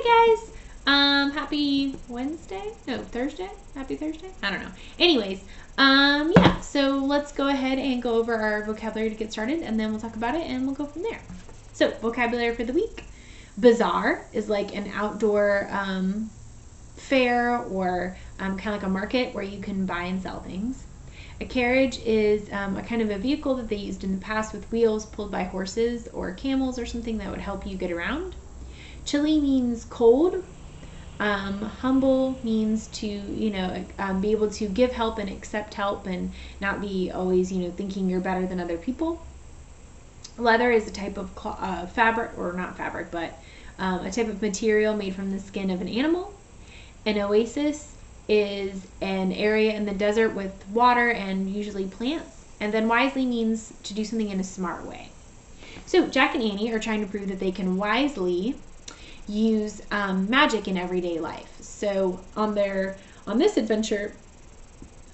Hi guys. Happy Wednesday? No, Thursday? Happy Thursday? I don't know. Anyways, yeah, so let's go ahead and go over our vocabulary to get started, and then we'll talk about it and we'll go from there. So, vocabulary for the week. Bazaar is like an outdoor fair or kind of like a market where you can buy and sell things. A carriage is a kind of a vehicle that they used in the past with wheels pulled by horses or camels or something that would help you get around. Chilly means cold. Humble means to, be able to give help and accept help and not be always, thinking you're better than other people. Leather is a type of fabric, or not fabric, but a type of material made from the skin of an animal. An oasis is an area in the desert with water and usually plants. And then wisely means to do something in a smart way. So Jack and Annie are trying to prove that they can wisely use magic in everyday life. So on this adventure,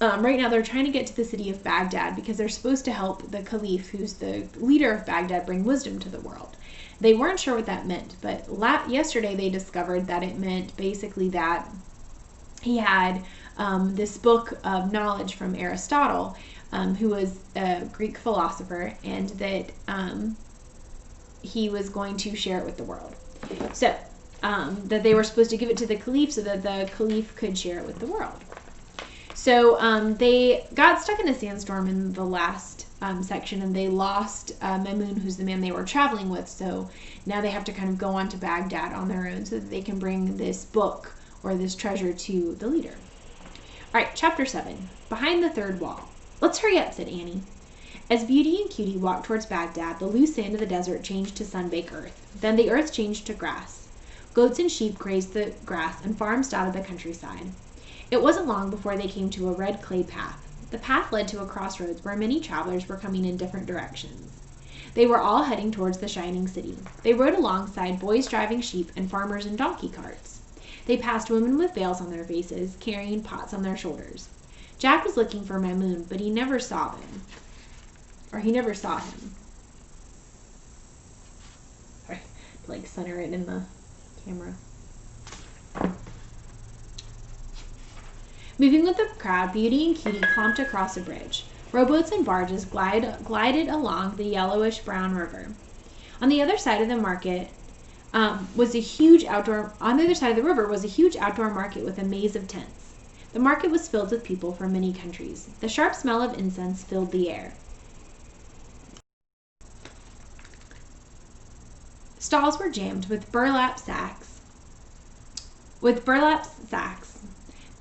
right now they're trying to get to the city of Baghdad because they're supposed to help the Caliph, who's the leader of Baghdad, bring wisdom to the world. They weren't sure what that meant, but yesterday they discovered that it meant basically that he had this book of knowledge from Aristotle, who was a Greek philosopher, and that he was going to share it with the world. So, that they were supposed to give it to the Caliph so that the Caliph could share it with the world. So, they got stuck in a sandstorm in the last section, and they lost Mamun, who's the man they were traveling with. So now they have to kind of go on to Baghdad on their own so that they can bring this book or this treasure to the leader. All right, chapter 7, Behind the Third Wall. Let's hurry up, said Annie. As Beauty and Cutie walked towards Baghdad, the loose sand of the desert changed to sun-baked earth. Then the earth changed to grass. Goats and sheep grazed the grass, and farms dotted the countryside. It wasn't long before they came to a red clay path. The path led to a crossroads where many travelers were coming in different directions. They were all heading towards the shining city. They rode alongside boys driving sheep and farmers in donkey carts. They passed women with veils on their faces, carrying pots on their shoulders. Jack was looking for Mamun, but he never saw them. He never saw him. Sorry, like center it in the camera. Moving with the crowd, Beauty and Cutie clomped across a bridge. Rowboats and barges glided along the yellowish-brown river. On the other side of the market was a huge outdoor. On the other side of the river was a huge outdoor market with a maze of tents. The market was filled with people from many countries. The sharp smell of incense filled the air. Stalls were jammed with burlap sacks,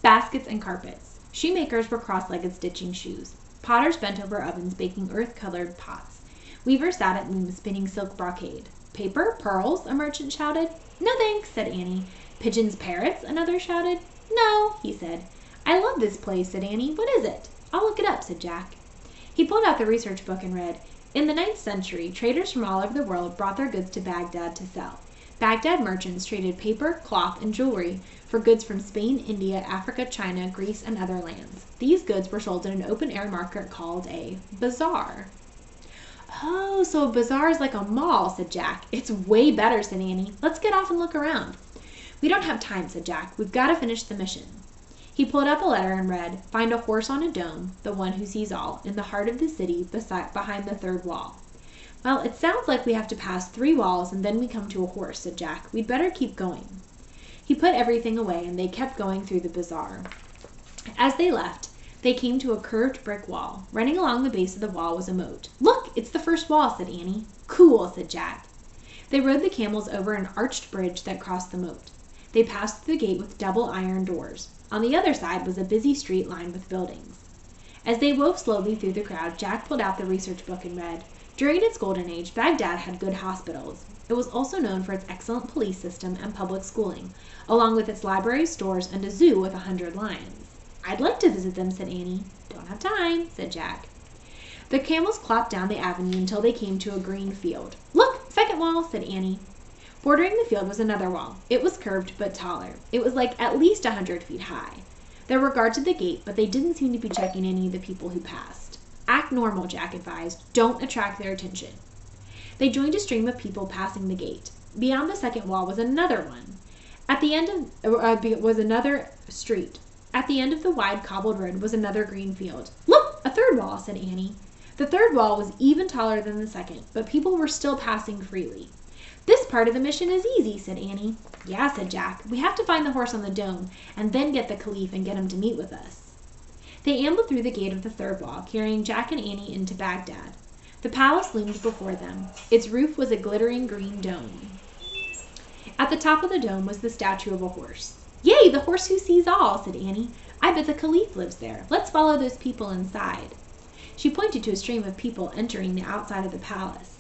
baskets, and carpets. Shoemakers were cross-legged stitching shoes. Potters bent over ovens baking earth-colored pots. Weavers sat at looms spinning silk brocade. Paper? Pearls? A merchant shouted. No thanks, said Annie. Pigeons, parrots? Another shouted. No, he said. I love this place, said Annie. What is it? I'll look it up, said Jack. He pulled out the research book and read, In the 9th century, traders from all over the world brought their goods to Baghdad to sell. Baghdad merchants traded paper, cloth, and jewelry for goods from Spain, India, Africa, China, Greece, and other lands. These goods were sold in an open-air market called a bazaar. Oh, so a bazaar is like a mall, said Jack. It's way better, said Annie. Let's get off and look around. We don't have time, said Jack. We've got to finish the mission. He pulled out the letter and read, Find a horse on a dome, the one who sees all, in the heart of the city behind the third wall. Well, it sounds like we have to pass 3 walls and then we come to a horse, said Jack. We'd better keep going. He put everything away and they kept going through the bazaar. As they left, they came to a curved brick wall. Running along the base of the wall was a moat. Look, it's the first wall, said Annie. Cool, said Jack. They rode the camels over an arched bridge that crossed the moat. They passed through the gate with double iron doors. On the other side was a busy street lined with buildings. As they wove slowly through the crowd, Jack pulled out the research book and read, During its golden age, Baghdad had good hospitals. It was also known for its excellent police system and public schooling, along with its libraries, stores, and a zoo with 100 lions. I'd like to visit them, said Annie. Don't have time, said Jack. The camels clopped down the avenue until they came to a green field. Look, second wall, said Annie. Bordering the field was another wall. It was curved but taller. It was like at least 100 feet high. There were guards at the gate, but they didn't seem to be checking any of the people who passed. Act normal, Jack advised. Don't attract their attention. They joined a stream of people passing the gate. Beyond the second wall was another one. At the end of was another street. At the end of the wide cobbled road was another green field. Look, a third wall, said Annie. The third wall was even taller than the second, but people were still passing freely. This part of the mission is easy, said Annie. Yeah, said Jack. We have to find the horse on the dome, and then get the Caliph and get him to meet with us. They ambled through the gate of the third wall, carrying Jack and Annie into Baghdad. The palace loomed before them. Its roof was a glittering green dome. At the top of the dome was the statue of a horse. Yay, the horse who sees all, said Annie. I bet the Caliph lives there. Let's follow those people inside. She pointed to a stream of people entering the outside of the palace.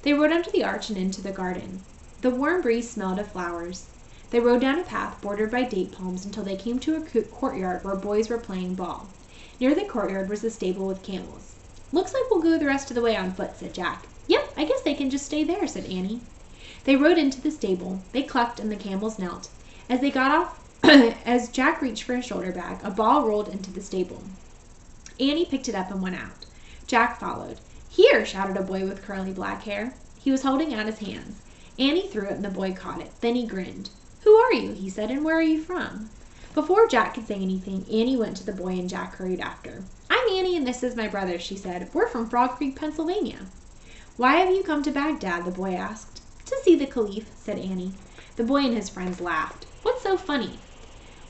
They rode under the arch and into the garden. The warm breeze smelled of flowers. They rode down a path bordered by date palms until they came to a courtyard where boys were playing ball. Near the courtyard was a stable with camels. Looks like we'll go the rest of the way on foot, said Jack. Yep, I guess they can just stay there, said Annie. They rode into the stable. They clucked and the camels knelt. As they got off, as Jack reached for his shoulder bag, a ball rolled into the stable. Annie picked it up and went out. Jack followed. Here, shouted a boy with curly black hair. He was holding out his hands. Annie threw it and the boy caught it. Then he grinned. Who are you? He said, and where are you from? Before Jack could say anything, Annie went to the boy and Jack hurried after. I'm Annie and this is my brother, she said. We're from Frog Creek, Pennsylvania. Why have you come to Baghdad? The boy asked. To see the Caliph, said Annie. The boy and his friends laughed. What's so funny?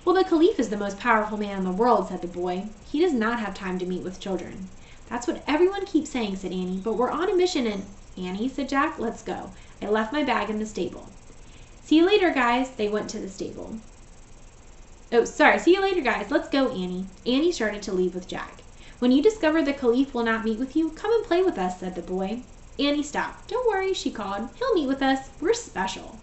Well, the Caliph is the most powerful man in the world, said the boy. He does not have time to meet with children. That's what everyone keeps saying, said Annie, but we're on a mission and... Annie, said Jack, let's go. I left my bag in the stable. See you later, guys. They went to the stable. See you later, guys. Let's go, Annie. Annie started to leave with Jack. When you discover the Caliph will not meet with you, come and play with us, said the boy. Annie stopped. Don't worry, she called. He'll meet with us. We're special.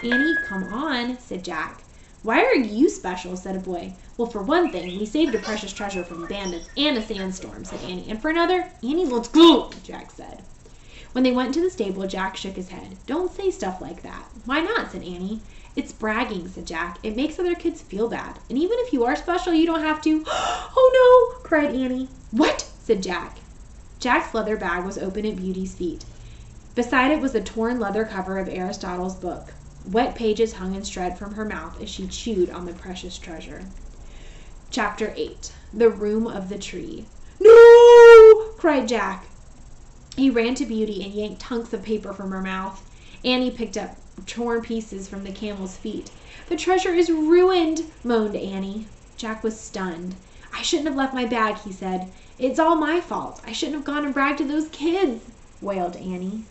Annie, come on, said Jack. Why are you special, said a boy. Well, for one thing, we saved a precious treasure from bandits and a sandstorm, said Annie. And for another, Annie, let's go, Jack said. When they went into the stable, Jack shook his head. Don't say stuff like that. Why not, said Annie. It's bragging, said Jack. It makes other kids feel bad. And even if you are special, you don't have to. Oh, no, cried Annie. What? Said Jack. Jack's leather bag was open at Beauty's feet. Beside it was the torn leather cover of Aristotle's book. Wet pages hung and shred from her mouth as she chewed on the precious treasure. Chapter 8. The Room of the Tree. No! Cried Jack. He ran to Beauty and yanked hunks of paper from her mouth. Annie picked up torn pieces from the camel's feet. The treasure is ruined, moaned Annie. Jack was stunned. I shouldn't have left my bag, he said. It's all my fault. I shouldn't have gone and bragged to those kids, wailed Annie.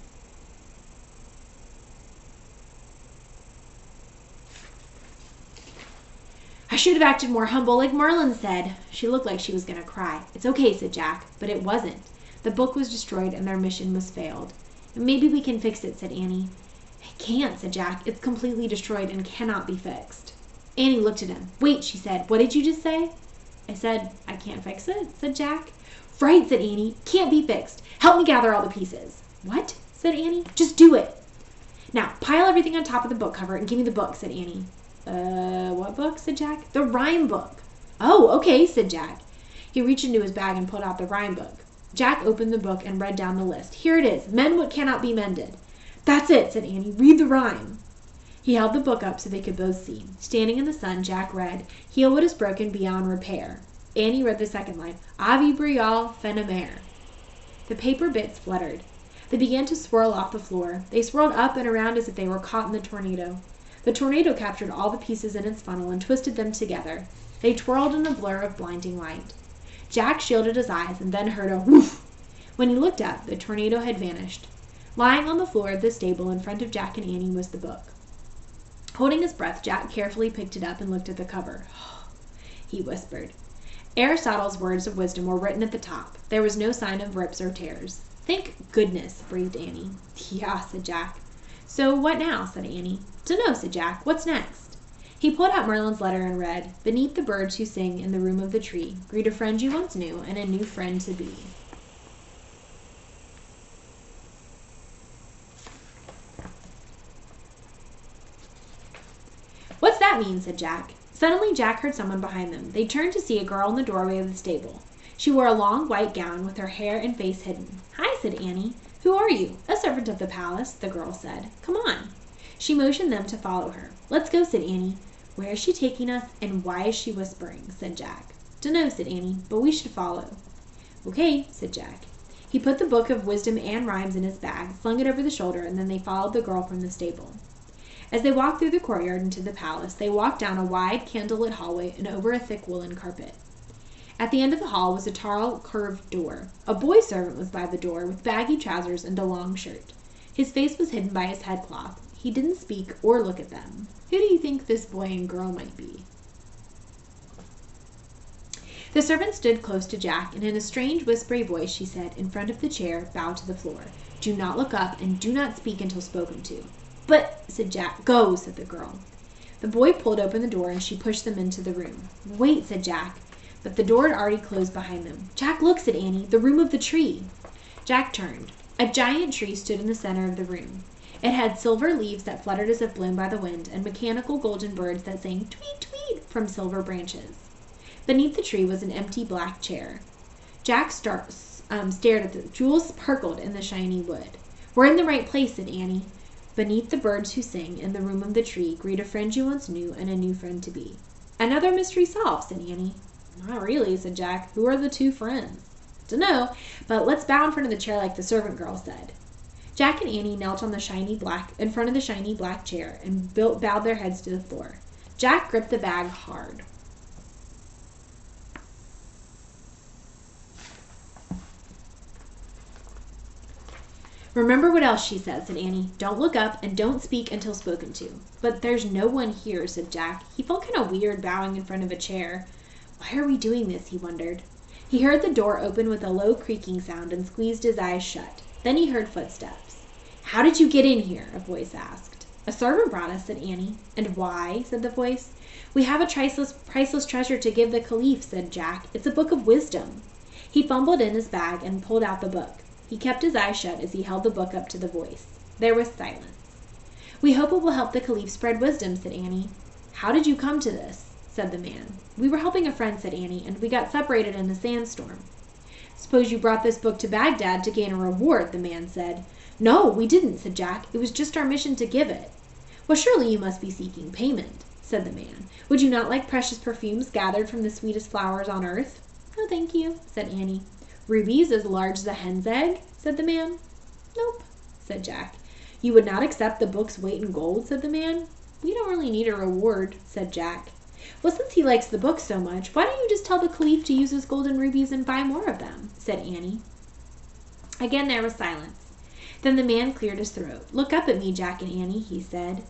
I should have acted more humble like Merlin said. She looked like she was going to cry. It's okay, said Jack, but it wasn't. The book was destroyed and their mission was failed. Maybe we can fix it, said Annie. I can't, said Jack. It's completely destroyed and cannot be fixed. Annie looked at him. Wait, she said. What did you just say? I said, I can't fix it, said Jack. Right, said Annie. Can't be fixed. Help me gather all the pieces. What? Said Annie. Just do it. Now, pile everything on top of the book cover and give me the book, said Annie. What book? Said Jack. The rhyme book. Oh, okay, said Jack. He reached into his bag and pulled out the rhyme book. Jack opened the book and read down the list. Here it is. Mend what cannot be mended. That's it, said Annie. Read the rhyme. He held the book up so they could both see. Standing in the sun, Jack read, Heal what is broken beyond repair. Annie read the second line, Avi Brial Fenomer. The paper bits fluttered. They began to swirl off the floor. They swirled up and around as if they were caught in the tornado. The tornado captured all the pieces in its funnel and twisted them together. They twirled in a blur of blinding light. Jack shielded his eyes and then heard a whoof. When he looked up, the tornado had vanished. Lying on the floor of the stable in front of Jack and Annie was the book. Holding his breath, Jack carefully picked it up and looked at the cover. He whispered. Aristotle's words of wisdom were written at the top. There was no sign of rips or tears. Thank goodness, breathed Annie. Yeah, said Jack. So what now? Said Annie. Dunno, said Jack. What's next? He pulled out Merlin's letter and read, Beneath the birds who sing in the room of the tree, greet a friend you once knew and a new friend to be. What's that mean? Said Jack. Suddenly Jack heard someone behind them. They turned to see a girl in the doorway of the stable. She wore a long white gown with her hair and face hidden. Hi, said Annie. Who are you? A servant of the palace, the girl said. Come on. She motioned them to follow her. "Let's go," said Annie. "Where is she taking us, and why is she whispering?" said Jack. "Dunno," said Annie, "but we should follow." "Okay," said Jack. He put the book of wisdom and rhymes in his bag, slung it over the shoulder, and then they followed the girl from the stable. As they walked through the courtyard into the palace, they walked down a wide, candlelit hallway and over a thick woolen carpet. At the end of the hall was a tall, curved door. A boy servant was by the door, with baggy trousers and a long shirt. His face was hidden by his headcloth. He didn't speak or look at them. Who do you think this boy and girl might be? The servant stood close to Jack, and in a strange, whispery voice she said, in front of the chair, bowed to the floor, "Do not look up, and do not speak until spoken to." "But," said Jack. "Go," said the girl. The boy pulled open the door, and she pushed them into the room. "Wait," said Jack. But the door had already closed behind them. "Jack, look," said Annie. "The room of the tree." Jack turned. A giant tree stood in the center of the room. It had silver leaves that fluttered as if blown by the wind, and mechanical golden birds that sang "tweet, tweet" from silver branches. Beneath the tree was an empty black chair. Jack stared at the jewels sparkled in the shiny wood. "We're in the right place," said Annie. "Beneath the birds who sing, in the room of the tree, greet a friend you once knew and a new friend to be." "Another mystery solved," said Annie. "Not really," said Jack. "Who are the two friends?" "Dunno, but let's bow in front of the chair like the servant girl said." Jack and Annie knelt in front of the shiny black chair and bowed their heads to the floor. Jack gripped the bag hard. "Remember what else she said," said Annie. "Don't look up and don't speak until spoken to." "But there's no one here," said Jack. He felt kind of weird bowing in front of a chair. Why are we doing this, he wondered. He heard the door open with a low creaking sound and squeezed his eyes shut. Then he heard footsteps. "How did you get in here?" a voice asked. "A servant brought us," said Annie. "And why?" said the voice. "We have a priceless treasure to give the Caliph," said Jack. "It's a book of wisdom." He fumbled in his bag and pulled out the book. He kept his eyes shut as he held the book up to the voice. There was silence. "We hope it will help the Caliph spread wisdom," said Annie. "How did you come to this?" said the man. "We were helping a friend," said Annie, "and we got separated in a sandstorm." "Suppose you brought this book to Baghdad to gain a reward," the man said. "No, we didn't," said Jack. "It was just our mission to give it." "Well, surely you must be seeking payment," said the man. "Would you not like precious perfumes gathered from the sweetest flowers on earth?" "No, thank you," said Annie. "Rubies as large as a hen's egg?" said the man. "Nope," said Jack. "You would not accept the book's weight in gold?" said the man. "We don't really need a reward," said Jack. "Well, since he likes the book so much, why don't you just tell the Caliph to use his gold and rubies and buy more of them?" said Annie. Again there was silence. Then the man cleared his throat. "Look up at me, Jack and Annie," he said.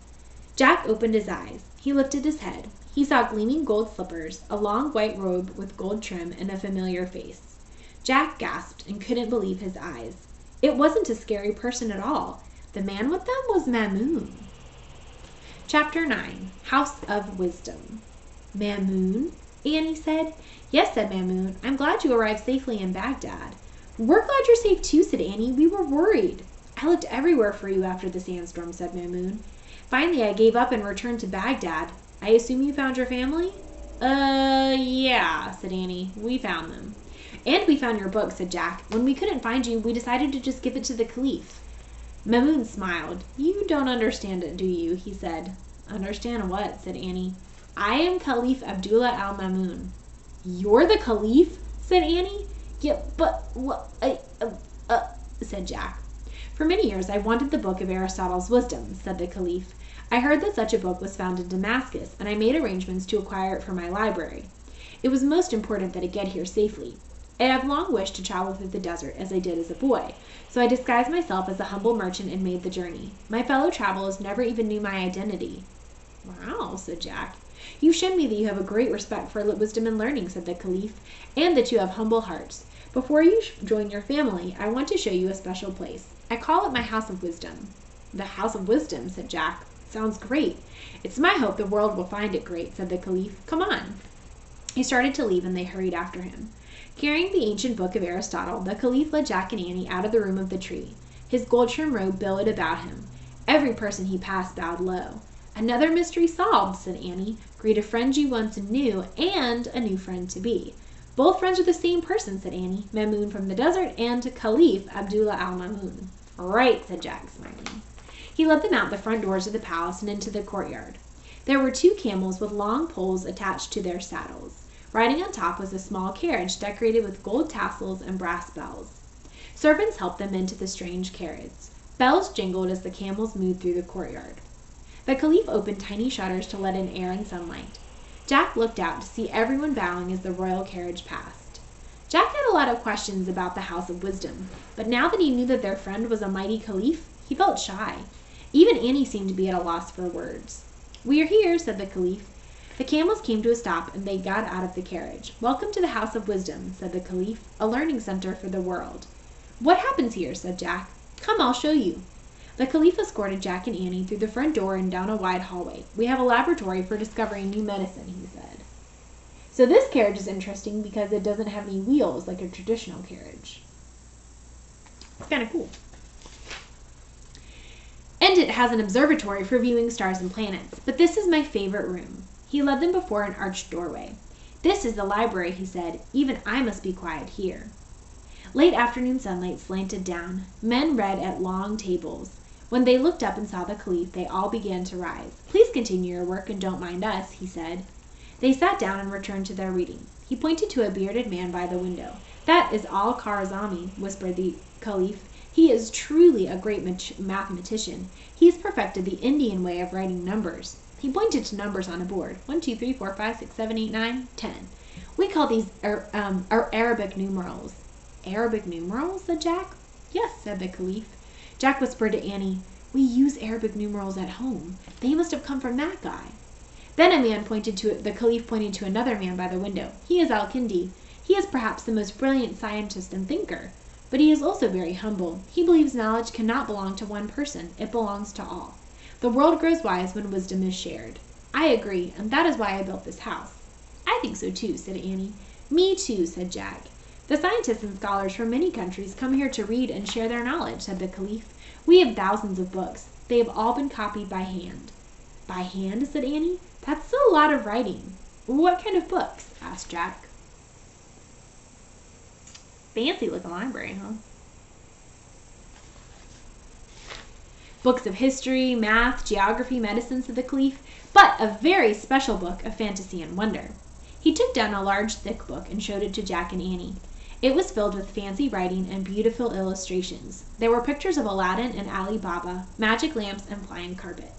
Jack opened his eyes. He lifted his head. He saw gleaming gold slippers, a long white robe with gold trim, and a familiar face. Jack gasped and couldn't believe his eyes. It wasn't a scary person at all. The man with them was Mamoun. Chapter 9. House of Wisdom. "Mamoun?" Annie said. "Yes," said Mamoun. "I'm glad you arrived safely in Baghdad." "We're glad you're safe too," said Annie. "We were worried." "I looked everywhere for you after the sandstorm," said Mamoun. "Finally I gave up and returned to Baghdad. I assume you found your family?" Yeah," said Annie. "We found them." "And we found your book," said Jack. "When we couldn't find you, we decided to just give it to the Caliph." Mamoun smiled. "You don't understand it, do you?" he said. "Understand what?" said Annie. "I am Caliph Abdullah al-Mamun." "You're the Caliph?" said Annie. "Yeah, but what? Said Jack. "For many years I wanted the book of Aristotle's Wisdom," said the Caliph. "I heard that such a book was found in Damascus, and I made arrangements to acquire it for my library. It was most important that it get here safely. I have long wished to travel through the desert as I did as a boy, so I disguised myself as a humble merchant and made the journey. My fellow travelers never even knew my identity." "Wow," said Jack. "You've shown me that you have a great respect for wisdom and learning," said the Caliph, "and that you have humble hearts. Before you join your family, I want to show you a special place. I call it my House of Wisdom." "The House of Wisdom," said Jack. "Sounds great." "It's my hope the world will find it great," said the Caliph. "Come on." He started to leave, and they hurried after him. Carrying the ancient book of Aristotle, the Caliph led Jack and Annie out of the room of the tree. His gold-trimmed robe billowed about him. Every person he passed bowed low. "Another mystery solved," said Annie. "Greet a friend you once knew and a new friend to be." "Both friends are the same person," said Annie. "Mamoun from the desert and Caliph Abdullah al-Mamun." "Right," said Jack, smiling. He led them out the front doors of the palace and into the courtyard. There were 2 camels with long poles attached to their saddles. Riding on top was a small carriage decorated with gold tassels and brass bells. Servants helped them into the strange carriage. Bells jingled as the camels moved through the courtyard. The Caliph opened tiny shutters to let in air and sunlight. Jack looked out to see everyone bowing as the royal carriage passed. Jack had a lot of questions about the House of Wisdom, but now that he knew that their friend was a mighty Caliph, he felt shy. Even Annie seemed to be at a loss for words. "We are here," said the Caliph. The camels came to a stop and they got out of the carriage. "Welcome to the House of Wisdom," said the Caliph, "a learning center for the world." "What happens here?" said Jack. "Come, I'll show you." The Caliph escorted Jack and Annie through the front door and down a wide hallway. "We have a laboratory for discovering new medicine," he said. So this carriage is interesting because it doesn't have any wheels like a traditional carriage. It's kind of cool. And it has an observatory for viewing stars and planets. But this is my favorite room. He led them before an arched doorway. "This is the library," he said. "Even I must be quiet here." Late afternoon sunlight slanted down. Men read at long tables. When they looked up and saw the Caliph, they all began to rise. "Please continue your work and don't mind us," he said. They sat down and returned to their reading. He pointed to a bearded man by the window. "That is Al-Khwarizmi," whispered the Caliph. "He is truly a great mathematician. He has perfected the Indian way of writing numbers." He pointed to numbers on a board. 1, 2, 3, 4, 5, 6, 7, 8, 9, 10. "We call these Arabic numerals." "Arabic numerals?" said Jack. "Yes," said the Caliph. Jack whispered to Annie, "We use Arabic numerals at home. They must have come from that guy." Then the Caliph pointed to another man by the window. "He is Al-Kindi. He is perhaps the most brilliant scientist and thinker. But he is also very humble. He believes knowledge cannot belong to one person. It belongs to all. The world grows wise when wisdom is shared." "I agree, and that is why I built this house." "I think so too," said Annie. "Me too," said Jack. "The scientists and scholars from many countries come here to read and share their knowledge," said the Caliph. "We have thousands of books. They have all been copied by hand." "By hand?" said Annie. "That's a lot of writing." "What kind of books?" asked Jack. "Fancy looking library, huh?" "Books of history, math, geography, medicine," said the Caliph, "but a very special book of fantasy and wonder." He took down a large thick book and showed it to Jack and Annie. It was filled with fancy writing and beautiful illustrations. There were pictures of Aladdin and Ali Baba, magic lamps, and flying carpets.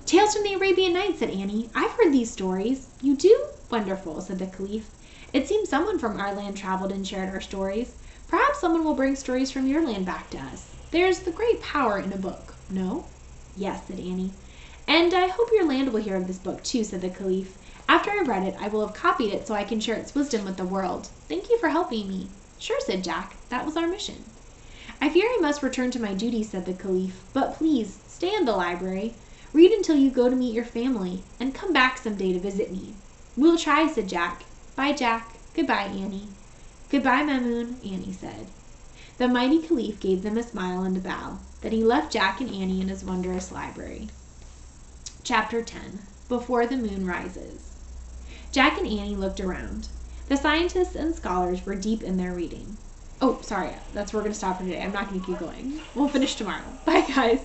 "Tales from the Arabian Nights," said Annie. "I've heard these stories." "You do? Wonderful," said the Caliph. "It seems someone from our land traveled and shared our stories. Perhaps someone will bring stories from your land back to us. There's the great power in a book. No?" "Yes," said Annie. "And I hope your land will hear of this book too," said the Caliph. "After I've read it, I will have copied it so I can share its wisdom with the world. Thank you for helping me." "Sure," said Jack. "That was our mission." "I fear I must return to my duties," said the Caliph. "But please, stay in the library. Read until you go to meet your family, and come back someday to visit me." "We'll try," said Jack. "Bye, Jack. Goodbye, Annie." "Goodbye, Mamoon," Annie said. The mighty Caliph gave them a smile and a bow. Then he left Jack and Annie in his wondrous library. Chapter 10. Before the Moon Rises. Jack and Annie looked around. The scientists and scholars were deep in their reading. Oh, sorry, that's where we're going to stop for today. I'm not going to keep going. We'll finish tomorrow. Bye, guys.